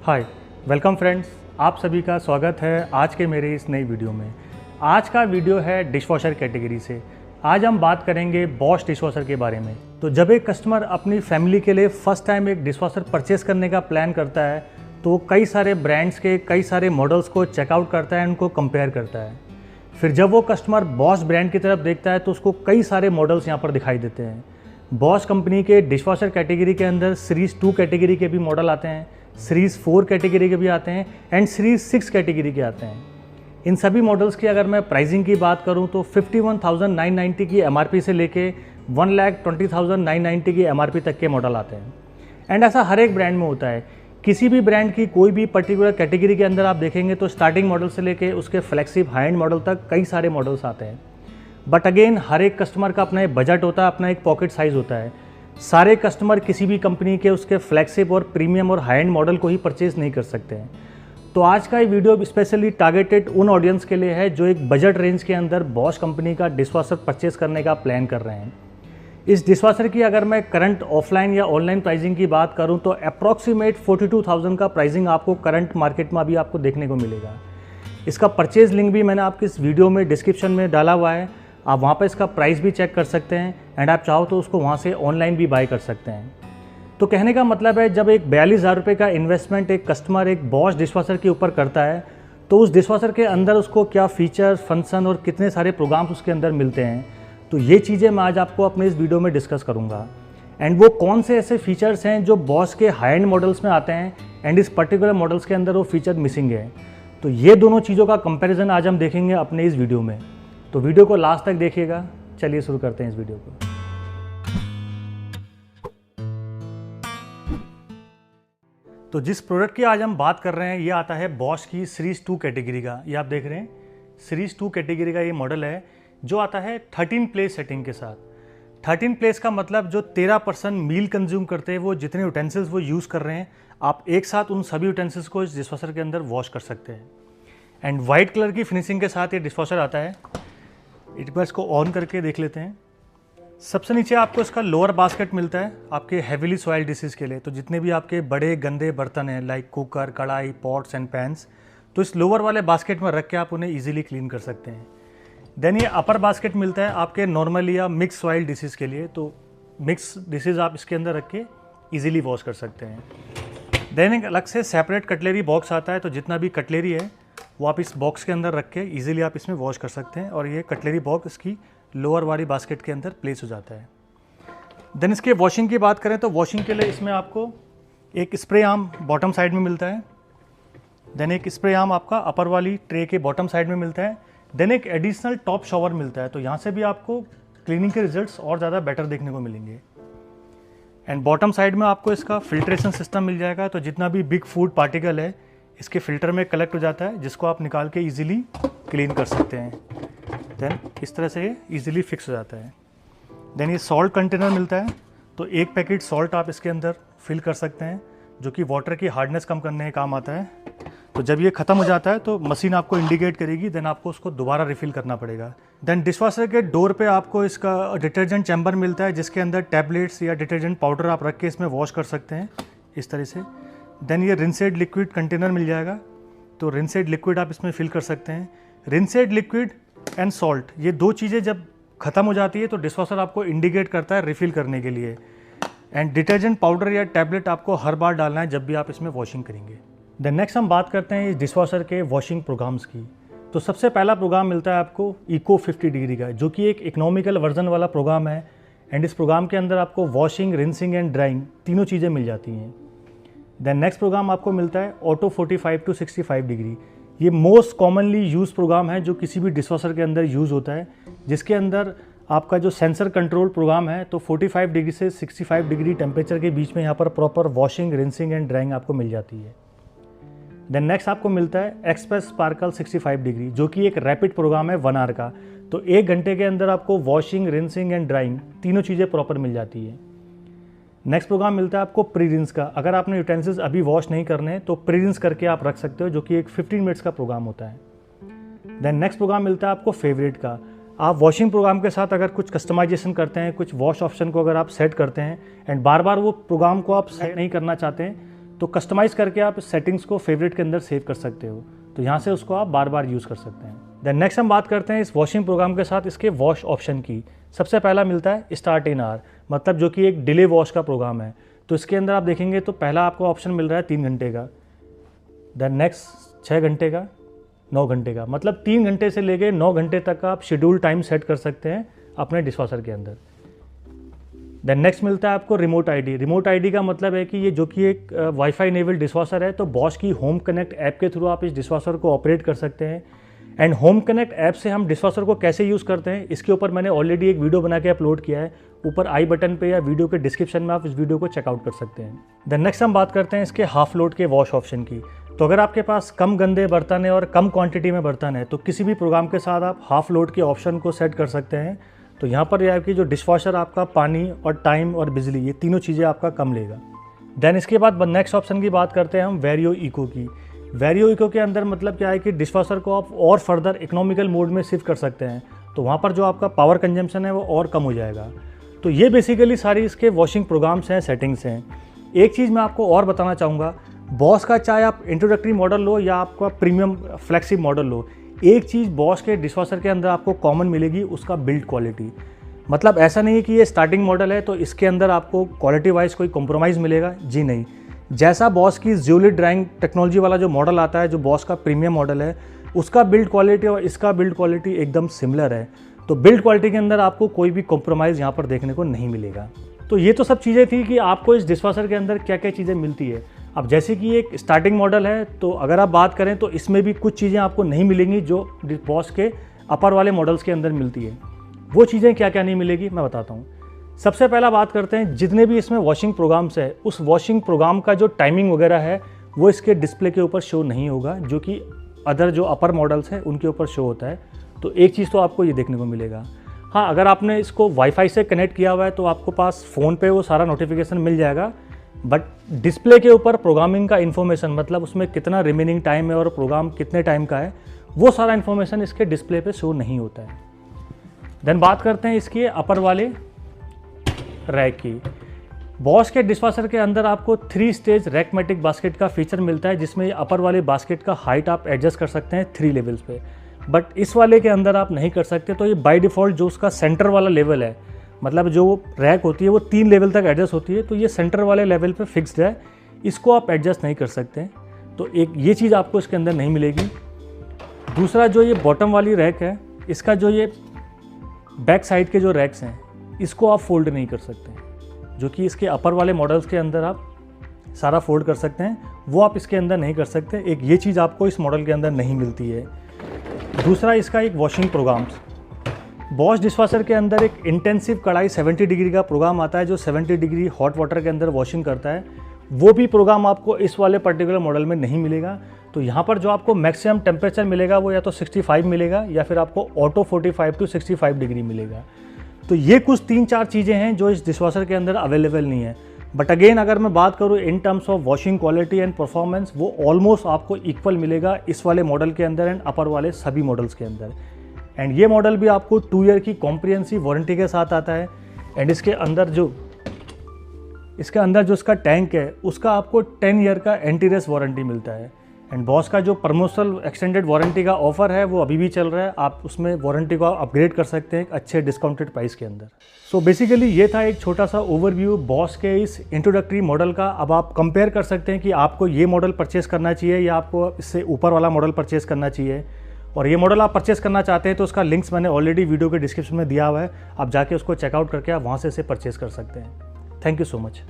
हाय, welcome friends. आप सभी का स्वागत है आज के मेरे इस नई वीडियो में। आज का वीडियो है डिशवॉशर कैटेगरी से। आज हम बात करेंगे बॉश डिशवॉशर के बारे में। तो जब एक कस्टमर अपनी फैमिली के लिए फर्स्ट टाइम एक डिशवॉशर परचेस करने का प्लान करता है तो वो कई सारे ब्रांड्स के कई सारे मॉडल्स को चेकआउट करता है, उनको कंपेयर करता है। फिर जब वो कस्टमर बॉश ब्रांड की तरफ देखता है तो उसको कई सारे मॉडल्स यहाँ पर दिखाई देते हैं। बॉश कंपनी के डिशवॉशर कैटेगरी के अंदर सीरीज़ 2 कैटेगरी के भी मॉडल आते हैं, सीरीज़ 4 कैटेगरी के भी आते हैं एंड सीरीज़ 6 कैटेगरी के आते हैं। इन सभी मॉडल्स की अगर मैं प्राइसिंग की बात करूं तो 51,990 की एमआरपी से लेके 1,20,990 की एमआरपी तक के मॉडल आते हैं। एंड ऐसा हर एक ब्रांड में होता है। किसी भी ब्रांड की कोई भी पर्टिकुलर कैटेगरी के अंदर आप देखेंगे तो स्टार्टिंग मॉडल से लेके उसके फ्लैगशिप हाई एंड मॉडल तक कई सारे मॉडल्स आते हैं। बट अगेन हर एक कस्टमर का अपना एक बजट होता है, अपना एक पॉकेट साइज़ होता है। सारे कस्टमर किसी भी कंपनी के उसके फ्लैगशिप और प्रीमियम और हाई एंड मॉडल को ही परचेज नहीं कर सकते हैं। तो आज का ये वीडियो स्पेशली टारगेटेड उन ऑडियंस के लिए है जो एक बजट रेंज के अंदर बॉश कंपनी का डिशवॉशर परचेज करने का प्लान कर रहे हैं। इस डिशवॉशर की अगर मैं करंट ऑफलाइन या ऑनलाइन प्राइसिंग की बात करूं तो अप्रॉक्सीमेट 42,000 का प्राइसिंग आपको करंट मार्केट में अभी आपको देखने को मिलेगा। इसका परचेज लिंक भी मैंने आपकी इस वीडियो में डिस्क्रिप्शन में डाला हुआ है, आप वहाँ पर इसका प्राइस भी चेक कर सकते हैं एंड आप चाहो तो उसको वहाँ से ऑनलाइन भी बाय कर सकते हैं। तो कहने का मतलब है जब एक 42,000 रुपये का इन्वेस्टमेंट एक कस्टमर एक बॉश डिशवॉशर के ऊपर करता है तो उस डिशवॉशर के अंदर उसको क्या फीचर्स, फंक्शन और कितने सारे प्रोग्राम्स उसके अंदर मिलते हैं, तो ये चीज़ें मैं आज आपको अपने इस वीडियो में डिस्कस करूँगा। एंड वो कौन से ऐसे फीचर्स हैं जो बॉश के हाई एंड मॉडल्स में आते हैं एंड इस पर्टिकुलर मॉडल्स के अंदर वो फीचर मिसिंग है। तो ये दोनों चीज़ों का कंपेरिजन आज हम देखेंगे अपने इस वीडियो में। तो वीडियो को लास्ट तक देखिएगा। चलिए शुरू करते हैं इस वीडियो को। तो जिस प्रोडक्ट की आज हम बात कर रहे हैं ये आता है बॉश की सीरीज़ 2 कैटेगरी का। ये आप देख रहे हैं सीरीज़ 2 कैटेगरी का ये मॉडल है जो आता है 13 प्लेस सेटिंग के साथ। 13 प्लेस का मतलब जो 13 पर्सन मील कंज्यूम करते हैं वो जितने यूटेंसिल्स वो यूज़ कर रहे हैं आप एक साथ उन सभी यूटेंसिल्स को इस डिशवॉशर के अंदर वॉश कर सकते हैं। एंड वाइट कलर की फिनिशिंग के साथ ये डिशवॉशर आता है। एक बार इसको ऑन करके देख लेते हैं। सबसे नीचे आपको इसका लोअर बास्केट मिलता है आपके हेवीली सॉइल डिशेस के लिए। तो जितने भी आपके बड़े गंदे बर्तन हैं लाइक कुकर, कढ़ाई, पॉट्स एंड पैंस, तो इस लोअर वाले बास्केट में रख के आप उन्हें इजीली क्लीन कर सकते हैं। देन ये अपर बास्केट मिलता है आपके नॉर्मल या मिक्स सॉइल डिशेस के लिए। तो मिक्स डिशेज आप इसके अंदर रख के ईजिली वॉश कर सकते हैं। देन एक अलग से सेपरेट कटलेरी बॉक्स आता है। तो जितना भी कटलेरी है वो आप इस बॉक्स के अंदर रख के इजीली आप इसमें वॉश कर सकते हैं और ये कटलेरी बॉक्स इसकी लोअर वाली बास्केट के अंदर प्लेस हो जाता है। देन इसके वॉशिंग की बात करें तो वॉशिंग के लिए इसमें आपको एक स्प्रे आर्म बॉटम साइड में मिलता है। देन एक स्प्रे आर्म आपका अपर वाली ट्रे के बॉटम साइड में मिलता है। देन एक एडिशनल टॉप शॉवर मिलता है। तो यहाँ से भी आपको क्लीनिंग के रिजल्ट्स और ज़्यादा बेटर देखने को मिलेंगे। एंड बॉटम साइड में आपको इसका फिल्ट्रेशन सिस्टम मिल जाएगा। तो जितना भी बिग फूड पार्टिकल है इसके फ़िल्टर में कलेक्ट हो जाता है जिसको आप निकाल के इजीली क्लीन कर सकते हैं। देन इस तरह से ये इजीली फिक्स हो जाता है। देन ये सॉल्ट कंटेनर मिलता है। तो एक पैकेट सॉल्ट आप इसके अंदर फिल कर सकते हैं जो कि वाटर की हार्डनेस कम करने के काम आता है। तो जब ये ख़त्म हो जाता है तो मशीन आपको इंडिकेट करेगी, देन आपको उसको दोबारा रिफ़िल करना पड़ेगा। देन डिशवॉशर के डोर पे आपको इसका डिटर्जेंट चैम्बर मिलता है जिसके अंदर टैबलेट्स या डिटर्जेंट पाउडर आप रख के इसमें वॉश कर सकते हैं इस तरह से। देन ये रिंसेड लिक्विड कंटेनर मिल जाएगा। तो रिंसेड लिक्विड आप इसमें फिल कर सकते हैं। रिंसेड लिक्विड एंड सॉल्ट ये दो चीज़ें जब ख़त्म हो जाती है तो डिशवॉशर आपको इंडिकेट करता है रिफ़िल करने के लिए। एंड डिटर्जेंट पाउडर या टैबलेट आपको हर बार डालना है जब भी आप इसमें वॉशिंग करेंगे। देन नेक्स्ट हम बात करते हैं इस डिशवॉशर के वॉशिंग प्रोग्राम्स की। तो सबसे पहला प्रोग्राम मिलता है आपको इको 50 डिग्री का जो कि एक इकोनॉमिकल वर्जन वाला प्रोग्राम है। एंड इस प्रोग्राम के अंदर आपको वॉशिंग, रिंसिंग एंड ड्राइंग तीनों चीज़ें मिल जाती हैं। देन नेक्स्ट प्रोग्राम आपको मिलता है ऑटो 45 टू 65 डिग्री। ये मोस्ट कॉमनली यूज प्रोग्राम है जो किसी भी डिशवॉशर के अंदर यूज़ होता है, जिसके अंदर आपका जो सेंसर कंट्रोल प्रोग्राम है तो 45 डिग्री से 65 डिग्री टेम्परेचर के बीच में यहाँ पर proper washing, rinsing and drawing आपको मिल जाती है। देन नेक्स्ट आपको मिलता है एक्सप्रेस स्पार्कल 65 डिग्री जो कि एक रैपिड प्रोग्राम है 1 आवर का। तो 1 घंटे के अंदर आपको वॉशिंग, रिंसिंग एंड ड्राइंग तीनों चीज़ें प्रॉपर मिल जाती है। नेक्स्ट प्रोग्राम मिलता है आपको प्री रिंस का। अगर आपने यूटेंसिल्स अभी वॉश नहीं करने हैं तो प्री रिंस करके आप रख सकते हो जो कि एक 15 मिनट्स का प्रोग्राम होता है। देन नेक्स्ट प्रोग्राम मिलता है आपको फेवरेट का। आप वॉशिंग प्रोग्राम के साथ अगर कुछ कस्टमाइजेशन करते हैं, कुछ वॉश ऑप्शन को अगर आप सेट करते हैं एंड बार बार वो प्रोग्राम को आप सेट नहीं करना चाहते हैं तो कस्टमाइज़ करके आप इस सेटिंग्स को फेवरेट के अंदर सेव कर सकते हो, तो यहाँ से उसको आप बार बार यूज़ कर सकते हैं। देन नेक्स्ट हम बात करते हैं इस वॉशिंग प्रोग्राम के साथ इसके वॉश ऑप्शन की। सबसे पहला मिलता है स्टार्ट इन आवर, मतलब जो कि एक डिले वॉश का प्रोग्राम है। तो इसके अंदर आप देखेंगे तो पहला आपको ऑप्शन मिल रहा है 3 घंटे का, देन नेक्स्ट 6 घंटे का, 9 घंटे का, मतलब 3 घंटे से लेके 9 घंटे तक का आप शेड्यूल टाइम सेट कर सकते हैं अपने डिशवॉशर के अंदर। देन नेक्स्ट मिलता है आपको रिमोट आईडी। रिमोट आईडी का मतलब है कि ये जो कि एक वाईफाई इनेबल्ड डिशवॉशर है, तो बॉश की होम कनेक्ट ऐप के थ्रू आप इस डिशवॉशर को ऑपरेट कर सकते हैं। एंड होम कनेक्ट ऐप से हम डिशवॉशर को कैसे यूज़ करते हैं, इसके ऊपर मैंने ऑलरेडी एक वीडियो बना के अपलोड किया है, ऊपर आई बटन पे या वीडियो के डिस्क्रिप्शन में आप इस वीडियो को चेकआउट कर सकते हैं। देन नेक्स्ट हम बात करते हैं इसके हाफ लोड के वॉश ऑप्शन की। तो अगर आपके पास कम गंदे बर्तन है और कम क्वांटिटी में बर्तन है, तो किसी भी प्रोग्राम के साथ आप हाफ लोड के ऑप्शन को सेट कर सकते हैं। तो यहाँ पर यह है कि जो डिशवॉशर आपका पानी और टाइम और बिजली, ये तीनों चीज़ें आपका कम लेगा। देन इसके बाद नेक्स्ट ऑप्शन की बात करते हैं हम वेरियो इको की। वेरियो इको के अंदर मतलब क्या है कि डिशवॉशर को आप और फर्दर इकोनॉमिकल मोड में शिफ्ट कर सकते हैं, तो वहाँ पर जो आपका पावर कंजम्पशन है वो और कम हो जाएगा। तो ये बेसिकली सारी इसके वॉशिंग प्रोग्राम्स हैं, सेटिंग्स हैं। एक चीज़ मैं आपको और बताना चाहूँगा, बॉश का चाहे आप इंट्रोडक्टरी मॉडल लो या आपका प्रीमियम फ्लैगशिप मॉडल लो, एक चीज़ बॉश के डिशवॉशर के अंदर आपको कॉमन मिलेगी, उसका बिल्ड क्वालिटी। मतलब ऐसा नहीं है कि ये स्टार्टिंग मॉडल है तो इसके अंदर आपको क्वालिटी वाइज कोई कॉम्प्रोमाइज़ मिलेगा, जी नहीं। जैसा बॉश की ज्यूली ड्राइंग टेक्नोलॉजी वाला जो मॉडल आता है, जो बॉश का प्रीमियम मॉडल है, उसका बिल्ड क्वालिटी और इसका बिल्ड क्वालिटी एकदम सिमिलर है। तो बिल्ड क्वालिटी के अंदर आपको कोई भी कॉम्प्रोमाइज़ यहाँ पर देखने को नहीं मिलेगा। तो ये तो सब चीज़ें थी कि आपको इस डिशवॉशर के अंदर क्या क्या चीज़ें मिलती है। अब जैसे कि एक स्टार्टिंग मॉडल है, तो अगर आप बात करें तो इसमें भी कुछ चीज़ें आपको नहीं मिलेंगी जो बॉश के अपर वाले मॉडल्स के अंदर मिलती है। वो चीज़ें क्या क्या नहीं मिलेगी मैं बताता हूँ। सबसे पहला बात करते हैं, जितने भी इसमें वॉशिंग प्रोग्राम्स है, उस वॉशिंग प्रोग्राम का जो टाइमिंग वगैरह है वो इसके डिस्प्ले के ऊपर शो नहीं होगा, जो कि अदर जो अपर मॉडल्स हैं उनके ऊपर शो होता है। तो एक चीज़ तो आपको ये देखने को मिलेगा। हाँ, अगर आपने इसको वाईफाई से कनेक्ट किया हुआ है तो आपको पास फ़ोन पे वो सारा नोटिफिकेशन मिल जाएगा, बट डिस्प्ले के ऊपर प्रोग्रामिंग का इन्फॉर्मेशन, मतलब उसमें कितना रिमेनिंग टाइम है और प्रोग्राम कितने टाइम का है, वो सारा इन्फॉर्मेशन इसके डिस्प्ले पे शो नहीं होता है। देन बात करते हैं इसके अपर वाले रैक की। बॉश के डिशवॉशर के अंदर आपको 3 स्टेज रैकमेटिक बास्केट का फीचर मिलता है, जिसमें अपर वाले बास्केट का हाइट आप एडजस्ट कर सकते हैं 3 लेवल्स पे, बट इस वाले के अंदर आप नहीं कर सकते। तो ये बाय डिफ़ॉल्ट जो उसका सेंटर वाला लेवल है, मतलब जो रैक होती है वो 3 लेवल तक एडजस्ट होती है, तो ये सेंटर वाले लेवल पे फिक्स्ड है, इसको आप एडजस्ट नहीं कर सकते। तो एक ये चीज़ आपको इसके अंदर नहीं मिलेगी। दूसरा, जो ये बॉटम वाली रैक है, इसका जो ये बैक साइड के जो रैक्स हैं, इसको आप फोल्ड नहीं कर सकते, जो कि इसके अपर वाले मॉडल्स के अंदर आप सारा फोल्ड कर सकते हैं, वो आप इसके अंदर नहीं कर सकते। एक ये चीज़ आपको इस मॉडल के अंदर नहीं मिलती है। दूसरा, इसका एक वॉशिंग प्रोग्राम्स, बॉश डिशवॉशर के अंदर एक इंटेंसिव कढ़ाई 70 डिग्री का प्रोग्राम आता है, जो 70 डिग्री हॉट वाटर के अंदर वॉशिंग करता है। वो भी प्रोग्राम आपको इस वाले पर्टिकुलर मॉडल में नहीं मिलेगा। तो यहाँ पर जो आपको मैक्सिमम टेम्परेचर मिलेगा वो या तो 65 मिलेगा या फिर आपको ऑटो 45 टू 65 डिग्री मिलेगा। तो ये कुछ 3-4 चीज़ें हैं जो इस डिशवॉशर के अंदर अवेलेबल नहीं है। बट अगेन, अगर मैं बात करूँ in terms of washing quality and performance, वो ऑलमोस्ट आपको इक्वल मिलेगा इस वाले मॉडल के अंदर एंड अपर वाले सभी मॉडल्स के अंदर। एंड ये मॉडल भी आपको 2 ईयर की कॉम्प्रिहेंसिव वारंटी के साथ आता है। एंड इसके अंदर जो इसका टैंक है, उसका आपको 10 ईयर का एंटी रेस वारंटी मिलता है। एंड बॉश का जो प्रमोशनल एक्सटेंडेड वारंटी का ऑफर है वो अभी भी चल रहा है, आप उसमें वारंटी को अपग्रेड कर सकते हैं एक अच्छे डिस्काउंटेड प्राइस के अंदर। सो बेसिकली ये था एक छोटा सा ओवरव्यू बॉश के इस इंट्रोडक्टरी मॉडल का। अब आप कंपेयर कर सकते हैं कि आपको ये मॉडल परचेस करना चाहिए या आपको इससे ऊपर वाला मॉडल परचेस करना चाहिए। और ये मॉडल आप परचेस करना चाहते हैं तो उसका लिंक्स मैंने ऑलरेडी वीडियो के डिस्क्रिप्शन में दिया हुआ है, आप जाके उसको चेकआउट करके आप वहाँ से इसे परचेस कर सकते हैं। Thank you so much.